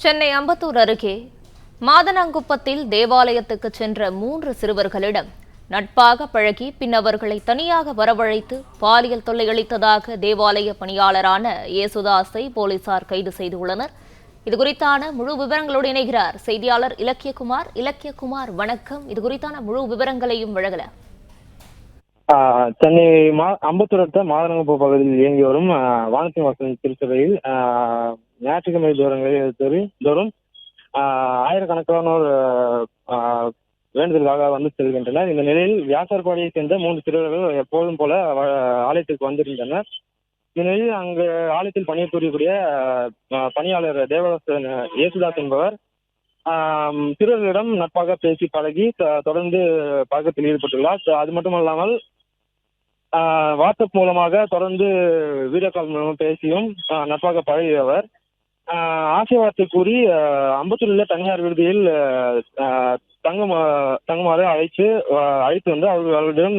சென்னை அம்பத்தூர் அருகே மாதனாங்குப்பத்தில் தேவாலயத்துக்கு சென்ற 3 சிறுவர்களிடம் நட்பாக பழகி பின் அவர்களை தனியாக வரவழைத்து பாலியல் தொல்லை அளித்ததாக தேவாலய பணியாளரான ஏசுதாஸை போலீசார் கைது செய்துள்ளனர். இதுகுறித்தான முழு விவரங்களோடு இணைகிறார் செய்தியாளர் இலக்கியகுமார். இலக்கியகுமார், வணக்கம். இதுகுறித்தான முழு விவரங்களையும் வழங்கல. சென்னை அம்பத்தூர் அடுத்த மாதனங்குப்பம் பகுதியில் இயங்கி வரும் வானத்தின் வாசல் திருச்சபையில் ஞாயிற்றுக்கிழமை தோறும் ஆயிரக்கணக்கானோர் வேண்டுதலுக்காக வந்து செல்கின்றனர். இந்த நிலையில் வியாசார்பாடியை சேர்ந்த 3 சிறுவர்கள் எப்போதும் போல ஆலயத்துக்கு வந்திருந்தனர். இந்த நிலையில் அங்கு ஆலயத்தில் பணிபுரியக்கூடிய பணியாளர் தேவதாசன் ஏசுதாஸ் என்பவர் சிறுவர்களிடம் நட்பாக பேசி பழகி தொடர்ந்து பழக்கத்தில் ஈடுபட்டுள்ளார். அது மட்டுமல்லாமல் வாட்ஸ்அப் மூலமாக தொடர்ந்து வீடியோ கால் மூலமாக பேசியும் நட்பாக பழகியவர் ஆசை வார்த்தை கூறி அம்பத்தூரில் தனியார் விடுதியில் தங்குமாறு அழைத்து வந்து அவர்களிடம்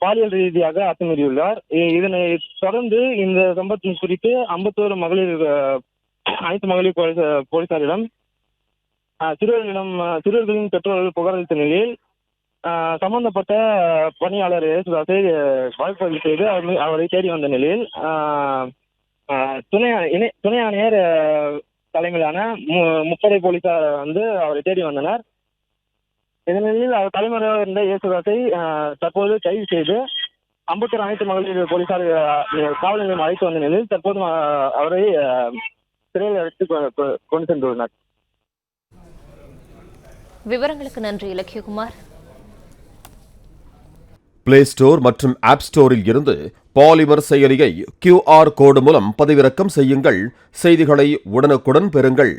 பாலியல் ரீதியாக அத்துமீறியுள்ளார். இதனை தொடர்ந்து இந்த சம்பவத்தின் குறித்து அம்பத்தூர் அனைத்து மகளிர் போலீசாரிடம் சிறுவர்களின் பெற்றோர்கள் புகார் அளித்த நிலையில் சம்பந்தப்பட்ட பணியாளர் ஏசுதாஸை வழக்கு பதிவு செய்து அவரை தேடி வந்த நிலையில் துணை ஆணையர் தலைமையிலான முப்படை போலீசார் வந்து அவரை தேடி வந்தனர். இதனில் அவர் தலைமுறையாக இருந்த ஏசுதாஸை தற்போது கைது செய்து அம்பத்தூர் அனைத்து மகளிர் போலீசார் காவல் நிலையம் அழைத்து வந்த நிலையில் தற்போது அவரை சிறையில் அழைத்து கொண்டு சென்றுள்ளனர். விவரங்களுக்கு நன்றி இலக்கியகுமார். பிளே ஸ்டோர் மற்றும் ஆப் ஸ்டோரில் இருந்து பாலிமர் செயலியை QR கோடு மூலம் பதிவிறக்கம் செய்யுங்கள். செய்திகளை உடனுக்குடன் பெறுங்கள்.